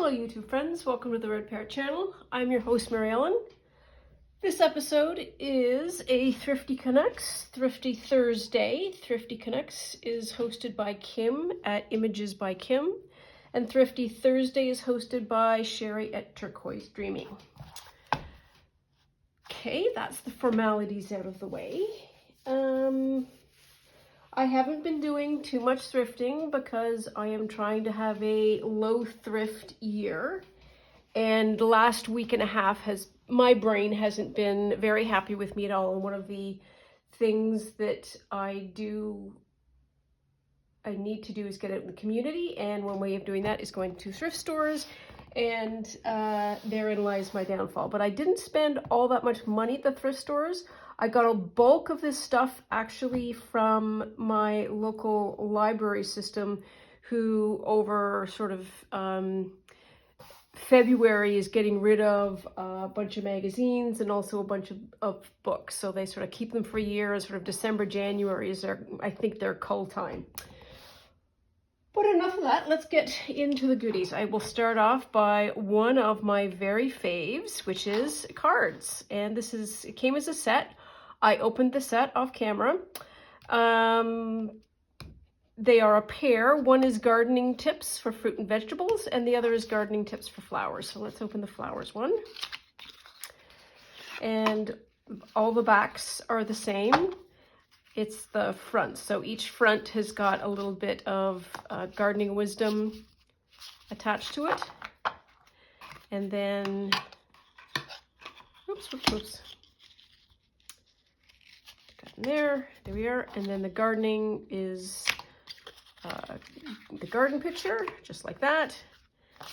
Hello YouTube friends, welcome to the Red Parrot channel. I'm your host Mary Ellen. This episode is a Thrifty Connects, Thrifty Thursday. Thrifty Connects is hosted by Kim at Images by Kim, and Thrifty Thursday is hosted by Sherry at Turquoise Dreaming. Okay, that's the formalities out of the way. I haven't been doing too much thrifting because I am trying to have a low thrift year. And the last week and a half my brain hasn't been very happy with me at all. And one of the things that I need to do is get out in the community. And one way of doing that is going to thrift stores. And therein lies my downfall. But I didn't spend all that much money at the thrift stores. I got a bulk of this stuff actually from my local library system, who over sort of February is getting rid of a bunch of magazines and also a bunch of books. So they sort of keep them for a year, and sort of December, January is I think their cull time. But enough of that, let's get into the goodies. I will start off by one of my very faves, which is cards. And it came as a set. I opened the set off camera. They are a pair. One is gardening tips for fruit and vegetables, and the other is gardening tips for flowers. So let's open the flowers one. And all the backs are the same. It's the front. So each front has got a little bit of gardening wisdom attached to it. And then, oops. Got in there we are. And then the gardening is the garden picture, just like that.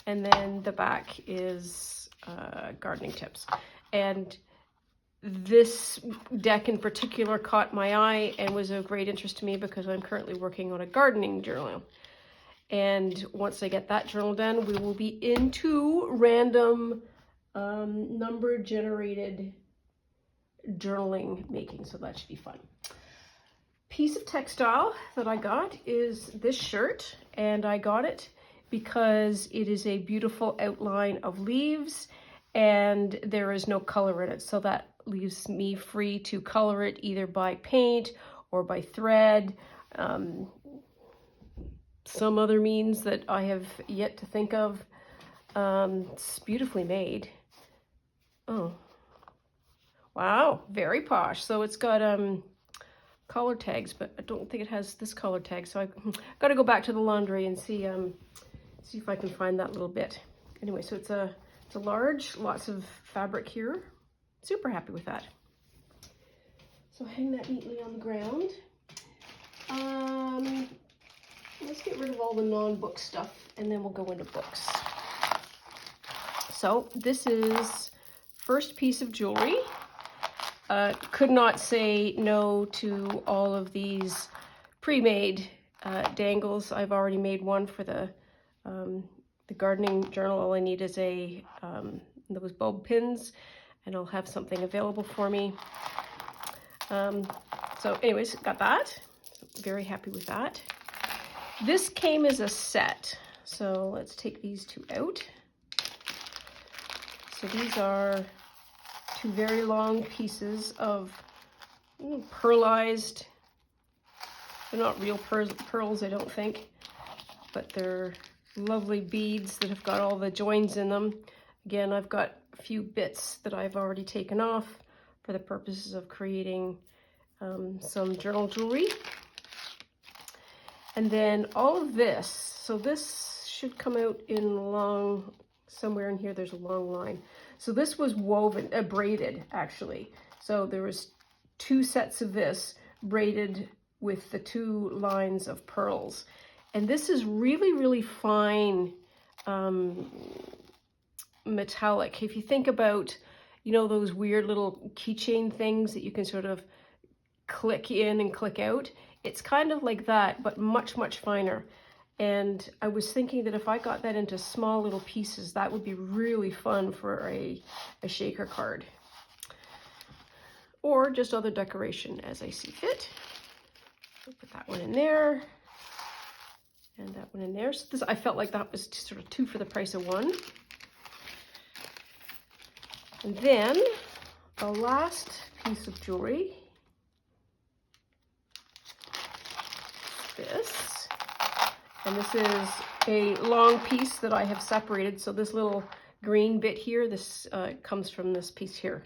And then the back is gardening tips. And this deck in particular caught my eye and was of great interest to me because I'm currently working on a gardening journal. And once I get that journal done, we will be into random number generated journaling making. So that should be fun. Piece of textile that I got is this shirt, and I got it because it is a beautiful outline of leaves and there is no color in it. So that leaves me free to color it either by paint or by thread, some other means that I have yet to think of. It's beautifully made. Oh, wow, very posh. So it's got collar tags, but I don't think it has this collar tag. So I've got to go back to the laundry and see if I can find that little bit. Anyway, so it's a large, lots of fabric here. Super happy with that. So hang that neatly on the ground. Let's get rid of all the non-book stuff and then we'll go into books. So this is first piece of jewelry. Could not say no to all of these pre-made dangles. I've already made one for the gardening journal. All I need is those bulb pins, and I'll have something available for me. So anyways, got that. Very happy with that. This came as a set. So let's take these two out. So these are two very long pieces of pearlized, they're not real pearls, I don't think, but they're lovely beads that have got all the joins in them. Again, I've got a few bits that I've already taken off for the purposes of creating some journal jewelry. And then all of this, so this should come out in somewhere in here, there's a long line. So this was woven, braided actually. So there was two sets of this braided with the two lines of pearls. And this is really, really fine metallic. If you think about, those weird little keychain things that you can sort of click in and click out, it's kind of like that, but much, much finer. And I was thinking that if I got that into small little pieces, that would be really fun for a shaker card. Or just other decoration as I see fit. I'll put that one in there. And that one in there. So this, I felt like that was sort of 2 for the price of 1. And then the last piece of jewelry, this. And this is a long piece that I have separated. So this little green bit here, this comes from this piece here.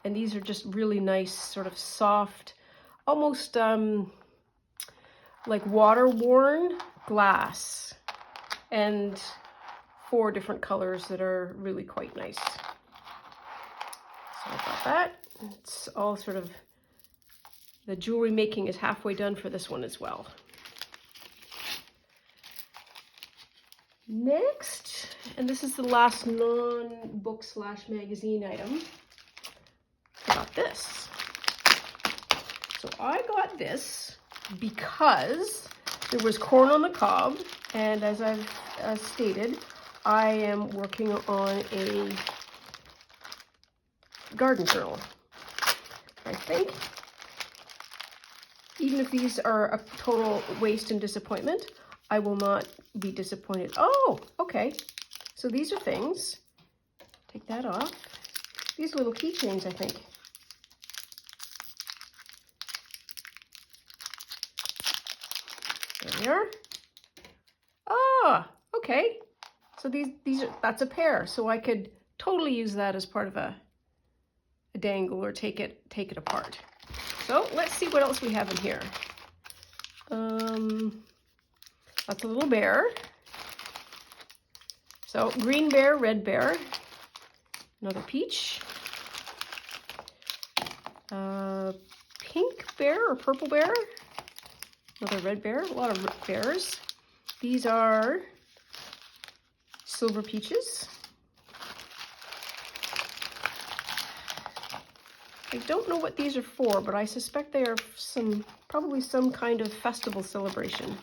And these are just really nice, sort of soft, almost like water-worn glass, and 4 different colors that are really quite nice. So I got that. It's all sort of, the jewelry making is halfway done for this one as well. Next, and this is the last non-book / magazine item, I got this. So I got this because there was corn on the cob, and as I've stated, I am working on a garden journal. I think even if these are a total waste and disappointment, I will not be disappointed. Oh, okay. So these are things. Take that off. These are little keychains, I think. There we are. Ah, okay. So these are, that's a pair. So I could totally use that as part of a dangle or take it apart. So let's see what else we have in here. That's a little bear. So green bear, red bear, another peach, pink bear or purple bear, another red bear, a lot of bears. These are silver peaches. I don't know what these are for, but I suspect they are probably some kind of festival celebration.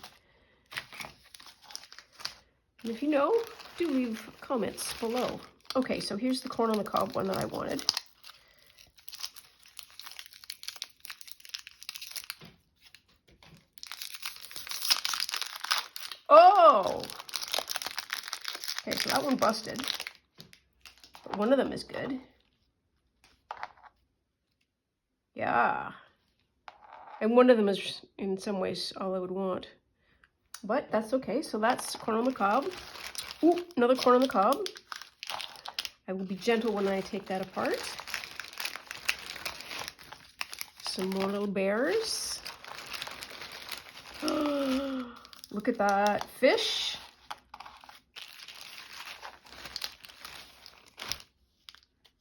And if you know, do leave comments below. Okay, so here's the corn on the cob one that I wanted. Oh! Okay, so that one busted. But one of them is good. Yeah. And one of them is, in some ways, all I would want. But that's okay. So that's corn on the cob. Ooh, another corn on the cob. I will be gentle when I take that apart. Some more little bears. Look at that fish.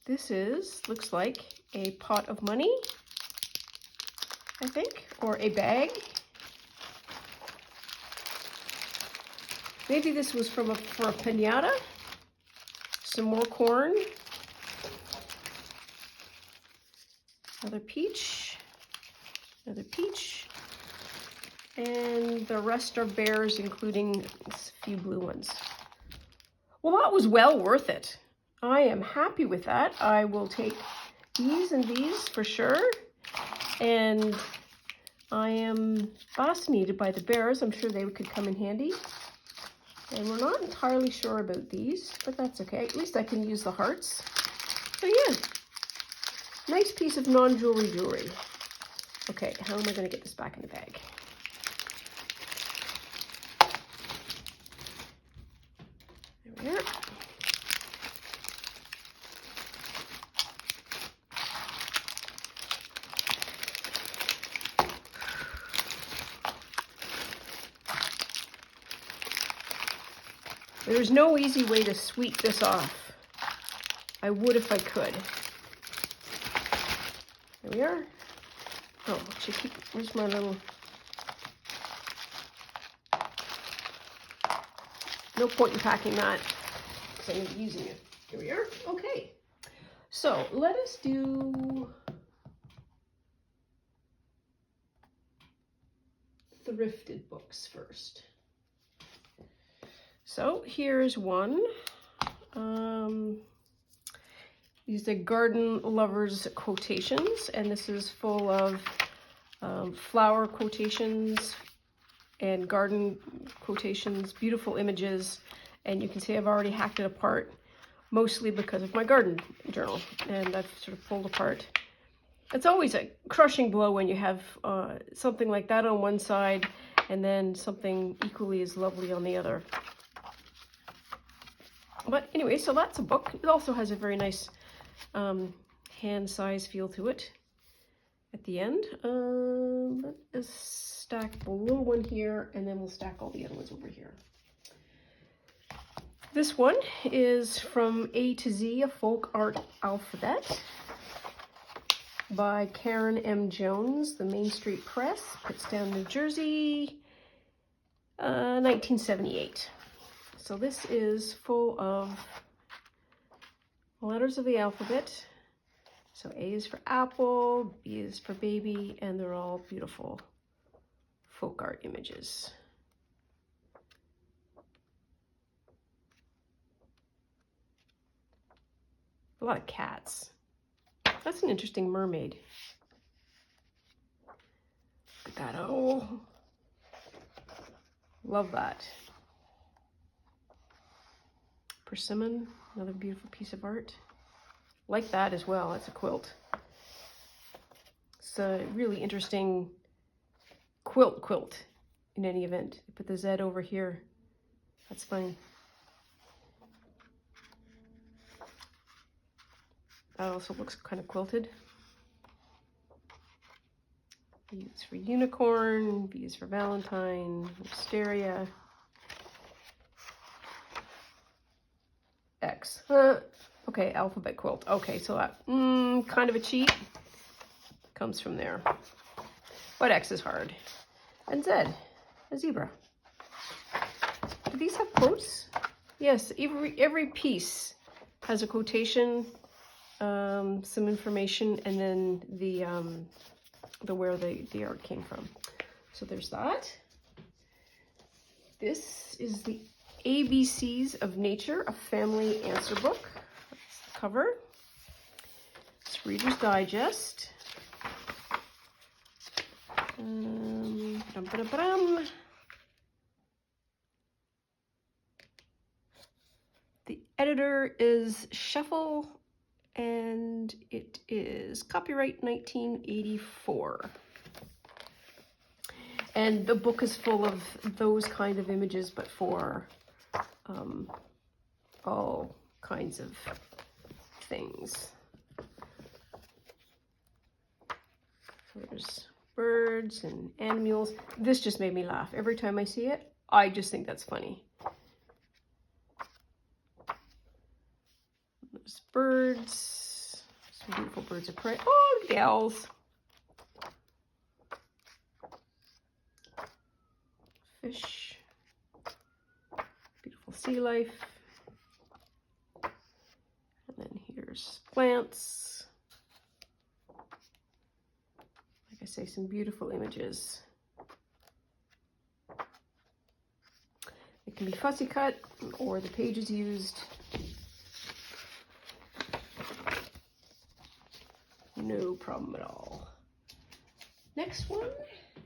This looks like a pot of money, I think, or a bag. Maybe this was for a piñata. Some more corn. Another peach. Another peach. And the rest are bears, including a few blue ones. Well, that was well worth it. I am happy with that. I will take these and these for sure. And I am fascinated by the bears. I'm sure they could come in handy. And we're not entirely sure about these, but that's okay. At least I can use the hearts. So yeah, nice piece of non-jewelry jewelry. Okay, how am I going to get this back in the bag? There we are. There's no easy way to sweep this off. I would if I could. There we are. Oh, where's my little... No point in packing that because I'm going to be using it. Here we are. Okay. So let us do thrifted books first. So here's one. These are Garden Lovers quotations, and this is full of flower quotations and garden quotations, beautiful images, and you can see I've already hacked it apart, mostly because of my garden journal, and I've sort of pulled apart. It's always a crushing blow when you have something like that on one side and then something equally as lovely on the other. But anyway, so that's a book. It also has a very nice hand size feel to it at the end. Let's stack the little one here, and then we'll stack all the other ones over here. This one is From A to Z, a Folk Art Alphabet by Karen M. Jones, the Main Street Press, Pittstown, New Jersey, 1978. So this is full of letters of the alphabet. So A is for apple, B is for baby, and they're all beautiful folk art images. A lot of cats. That's an interesting mermaid. Look at that. Oh, love that. Persimmon, another beautiful piece of art. Like that as well. It's a quilt. It's a really interesting quilt in any event. Put the Z over here. That's fine. That also looks kind of quilted. U is for unicorn, V is for Valentine, wisteria. X. Okay, alphabet quilt. Okay, so that kind of a cheat comes from there. But X is hard. And Z, a zebra. Do these have quotes? Yes, every piece has a quotation, some information, and then the where the art came from. So there's that. This is the ABCs of Nature, a family answer book. That's the cover. It's Reader's Digest. The editor is Scheffel, and it is copyright 1984. And the book is full of those kind of images, but for all kinds of things. There's birds and animals. This just made me laugh. Every time I see it, I just think that's funny. There's birds, some beautiful birds of prey. Oh, look at the owls. Fish, beautiful sea life. And then here's plants. Like I say, some beautiful images. It can be fussy cut or the pages used. No problem at all. Next one,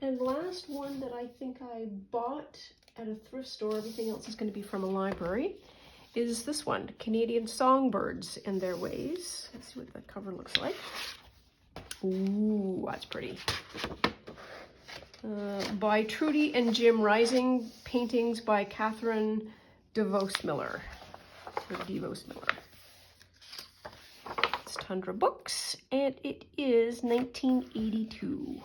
and last one that I think I bought at a thrift store, everything else is going to be from a library, is this one, Canadian Songbirds and Their Ways. Let's see what the cover looks like. Ooh, that's pretty. By Trudy and Jim Rising, paintings by Catherine DeVos-Miller. It's Tundra Books, and it is 1982.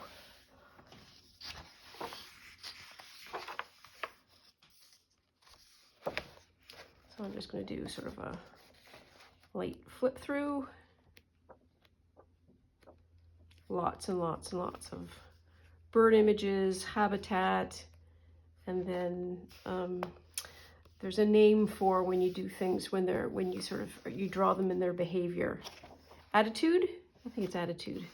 So I'm just going to do sort of a light flip through. Lots and lots and lots of bird images, habitat, and then there's a name for when you do things when you draw them in their behavior. Attitude? I think it's attitude.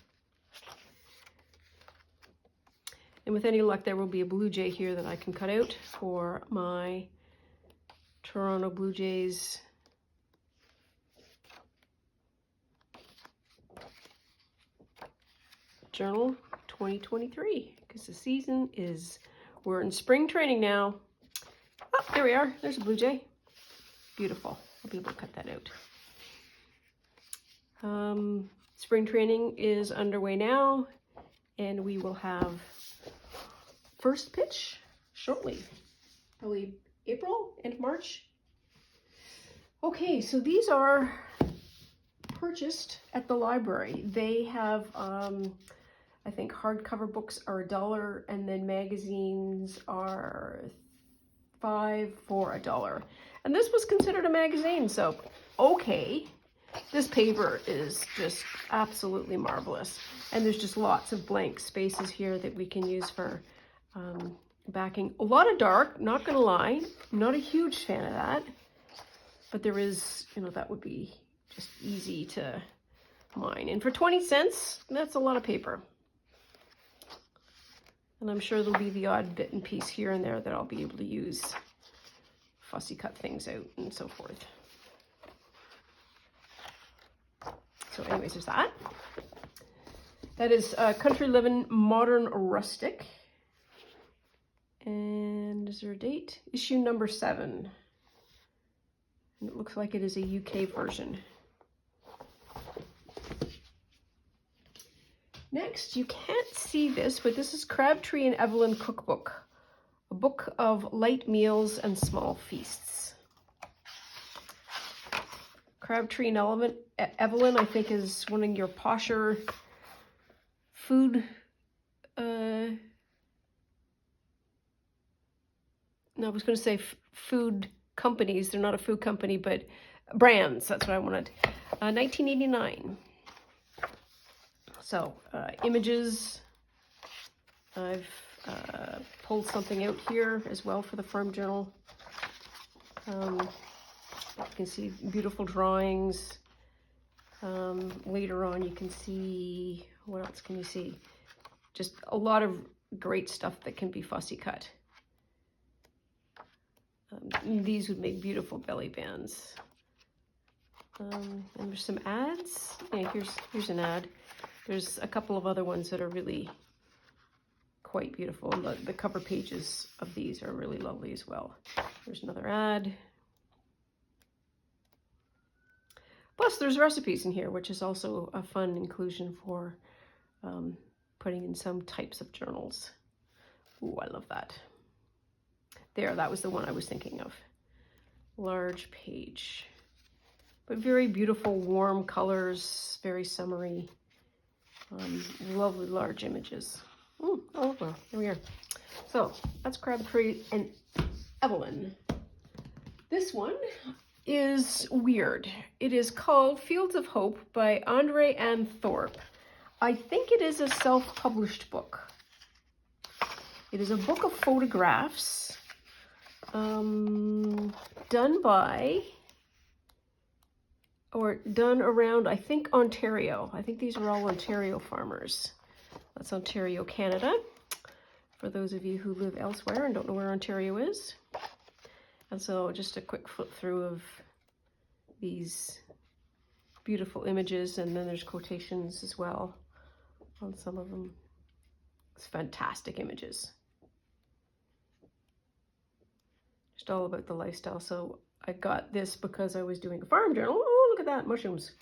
And with any luck, there will be a blue jay here that I can cut out for my Toronto Blue Jays journal 2023, because the season is We're in spring training now. Oh, there we are. There's a blue jay. Beautiful. I'll be able to cut that out. Spring training is underway now, and we will have first pitch shortly. Probably April, end of March. Okay, so these are purchased at the library. They have, I think hardcover books are $1, and then magazines are $5 for $1. And this was considered a magazine, so okay. This paper is just absolutely marvelous. And there's just lots of blank spaces here that we can use for backing. A lot of dark, not gonna lie. Not a huge fan of that. But there is, you know, that would be just easy to mine. And for 20 cents, that's a lot of paper. And I'm sure there'll be the odd bit and piece here and there that I'll be able to use, fussy cut things out and so forth. So anyways, there's that. That is Country Living Modern Rustic. And is there a date? Issue number 7. And it looks like it is a UK version. Next, you can't see this, but this is Crabtree and Evelyn Cookbook, a book of light meals and small feasts. Crabtree and Evelyn, I think, is one of your posher food, no, I was going to say food companies. They're not a food company, but brands. That's what I wanted. 1989. So, images. I've pulled something out here as well for the Farm Journal. You can see beautiful drawings. Later on, you can see, what else can you see? Just a lot of great stuff that can be fussy cut. These would make beautiful belly bands. And there's some ads. Yeah, here's an ad. There's a couple of other ones that are really quite beautiful. And the cover pages of these are really lovely as well. There's another ad. Plus, there's recipes in here, which is also a fun inclusion for putting in some types of journals. Ooh, I love that. There, that was the one I was thinking of. Large page. But very beautiful, warm colors, very summery. Lovely large images. Ooh, oh, well, here we are. So, that's Crabtree and Evelyn. This one is weird. It is called Fields of Hope by Andre Ann Thorpe. I think it is a self-published book. It is a book of photographs done by, or done around, I think, Ontario. I think these are all Ontario farmers. That's Ontario, Canada, for those of you who live elsewhere and don't know where Ontario is. And so just a quick flip through of these beautiful images, and then there's quotations as well on some of them. It's fantastic images. Just all about the lifestyle. So I got this because I was doing a farm journal. Oh, look at that, mushrooms.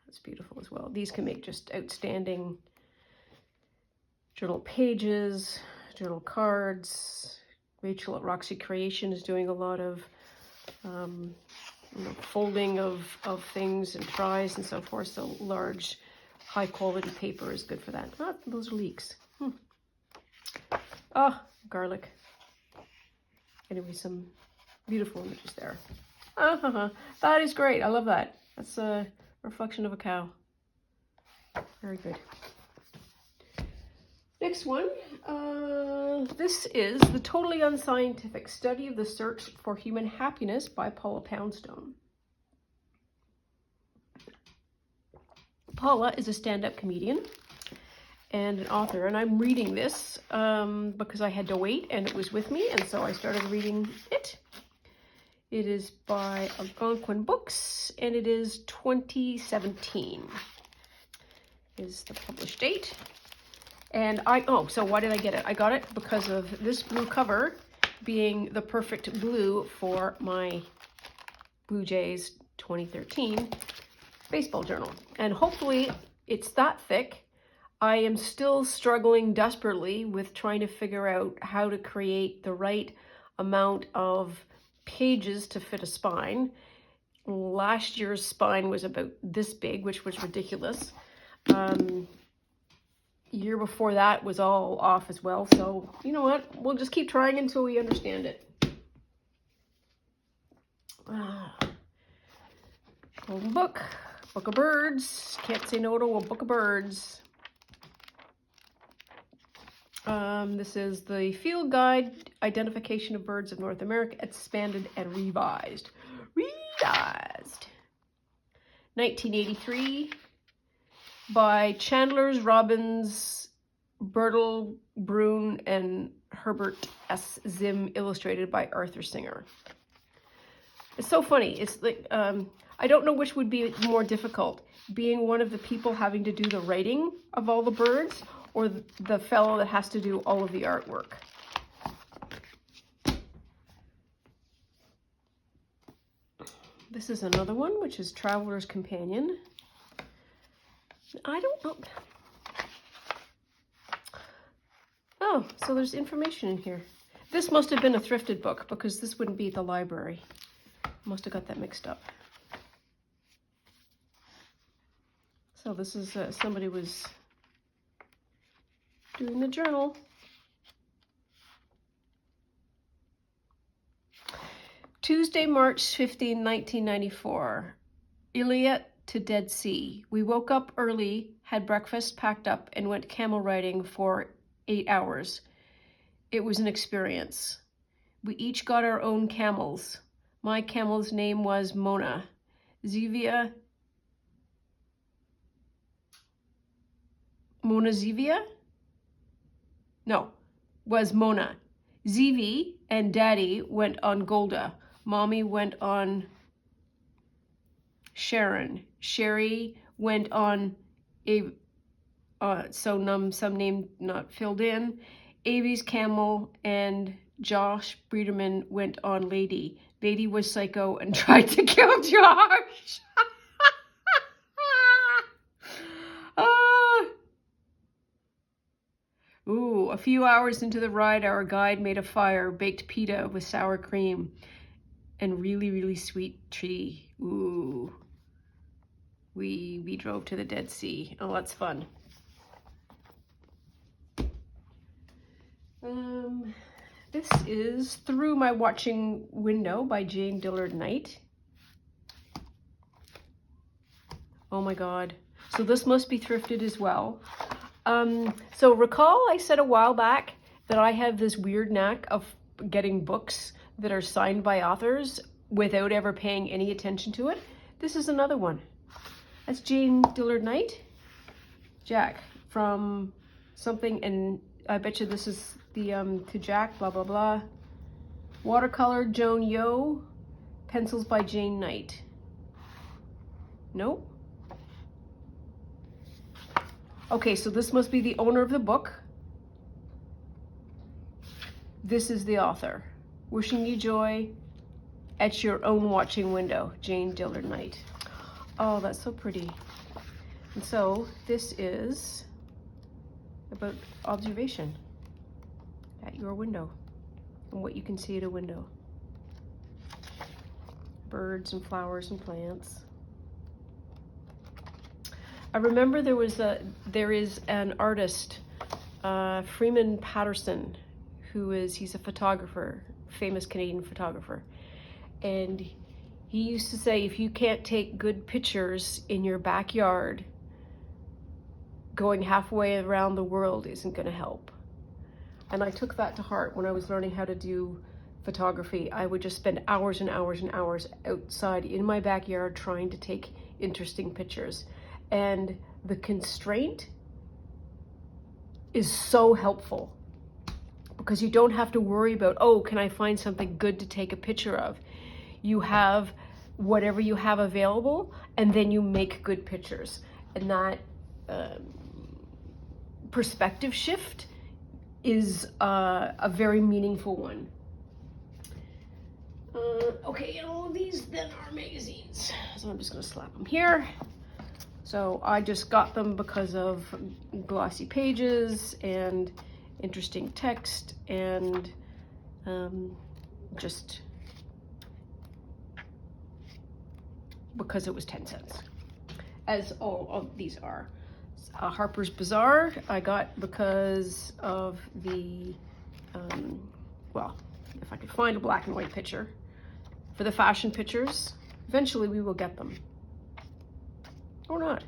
That's beautiful as well. These can make just outstanding journal pages, journal cards. Rachel at Roxy Creation is doing a lot of folding of things and tries and so forth. So large, high quality paper is good for that. Ah, those are leeks. Oh, garlic. Anyway, some beautiful images there. That is great. I love that. That's a reflection of a cow. Very good. Next one. This is The Totally Unscientific Study of the Search for Human Happiness by Paula Poundstone. Paula is a stand-up comedian and an author, and I'm reading this because I had to wait and it was with me, and so I started reading it. It is by Algonquin Books, and it is 2017 is the published date. And so why did I get it? I got it because of this blue cover being the perfect blue for my Blue Jays 2013 baseball journal. And hopefully it's that thick. I am still struggling desperately with trying to figure out how to create the right amount of pages to fit a spine. Last year's spine was about this big, which was ridiculous. Year before that was all off as well. So you know what? We'll just keep trying until we understand it. Golden book, book of birds. Can't say no to a book of birds. This is the Field Guide Identification of Birds of North America, expanded and revised. 1983 by Chandlers, Robbins, Bertel, Brune, and Herbert S. Zim, illustrated by Arthur Singer. It's so funny. It's like, I don't know which would be more difficult, being one of the people having to do the writing of all the birds, or the fellow that has to do all of the artwork. This is another one, which is Traveler's Companion. I don't know. Oh, so there's information in here. This must have been a thrifted book, because this wouldn't be at the library. Must have got that mixed up. So this is somebody was doing the journal. Tuesday, March 15, 1994. Iliet to Dead Sea. We woke up early, had breakfast, packed up, and went camel riding for 8 hours. It was an experience. We each got our own camels. My camel's name was Mona. Mona Zevia? No, was Mona. Zevi and Daddy went on Golda. Mommy went on Sharon. Sherry went on some name not filled in. Avi's camel, and Josh Breederman went on Lady. Lady was psycho and tried to kill Josh. Ooh, a few hours into the ride, our guide made a fire, baked pita with sour cream, and really, really sweet tea. Ooh. We drove to the Dead Sea. Oh, that's fun. This is Through My Watching Window by Jane Dillard Knight. Oh my God. So this must be thrifted as well. So recall I said a while back that I have this weird knack of getting books that are signed by authors without ever paying any attention to it. This is another one. That's Jane Dillard Knight. Jack from something, and I bet you this is the To Jack, blah, blah, blah. Watercolor, Joan Yo. Pencils by Jane Knight. Nope. Okay, so this must be the owner of the book. This is the author. Wishing you joy at your own watching window, Jane Dillard Knight. Oh, that's so pretty. And so this is about observation at your window and what you can see at a window. Birds and flowers and plants. I remember there is an artist, Freeman Patterson, he's a photographer, famous Canadian photographer. And he used to say, if you can't take good pictures in your backyard, going halfway around the world isn't going to help. And I took that to heart when I was learning how to do photography. I would just spend hours and hours and hours outside in my backyard trying to take interesting pictures. And the constraint is so helpful because you don't have to worry about, oh, can I find something good to take a picture of? You have whatever you have available, and then you make good pictures. And perspective shift is a very meaningful one. Okay, and all of these then are magazines. So I'm just gonna slap them here. So I just got them because of glossy pages and interesting text and just because it was 10 cents, as all of these are. Harper's Bazaar I got because of the, well, if I could find a black and white picture for the fashion pictures. Eventually we will get them. Or not.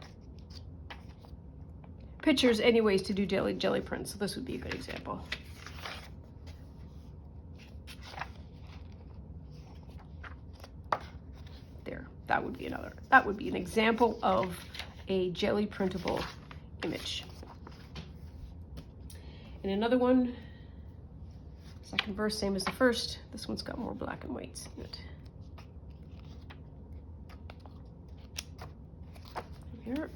Pictures anyways to do jelly prints, so this would be a good example. There, that would be an example of a jelly printable image. And another one, second verse, same as the first. This one's got more black and whites in it. Here.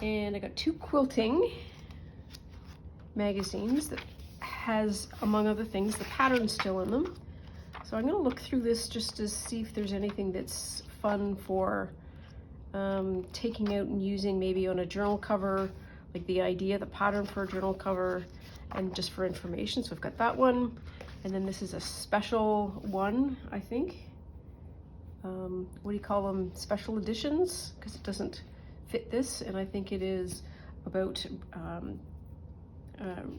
And I got 2 quilting magazines that has, among other things, the pattern still in them. So I'm going to look through this just to see if there's anything that's fun for taking out and using maybe on a journal cover, like the idea, the pattern for a journal cover, and just for information. So I've got that one, and then this is a special one, I think. What do you call them? Special editions, because it doesn't fit this, and I think it is about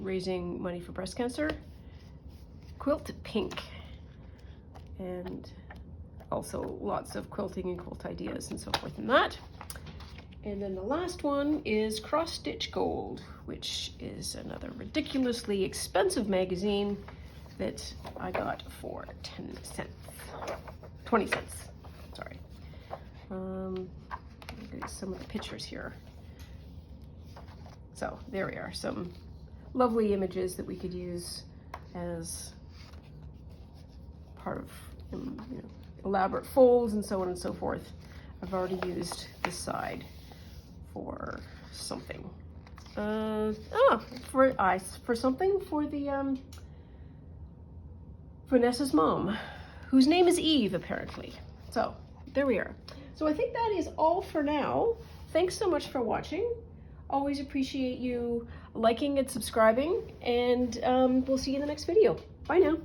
raising money for breast cancer. Quilt Pink, and also lots of quilting and quilt ideas and so forth in that. And then the last one is Cross Stitch Gold, which is another ridiculously expensive magazine that I got for 10 cents, 20 cents, sorry. Some of the pictures here. So there we are, some lovely images that we could use as part of, you know, elaborate folds and so on and so forth. I've already used this side for something. For something for the Vanessa's mom, whose name is Eve apparently. So there we are. So I think that is all for now. Thanks so much for watching. Always appreciate you liking and subscribing, and we'll see you in the next video. Bye now.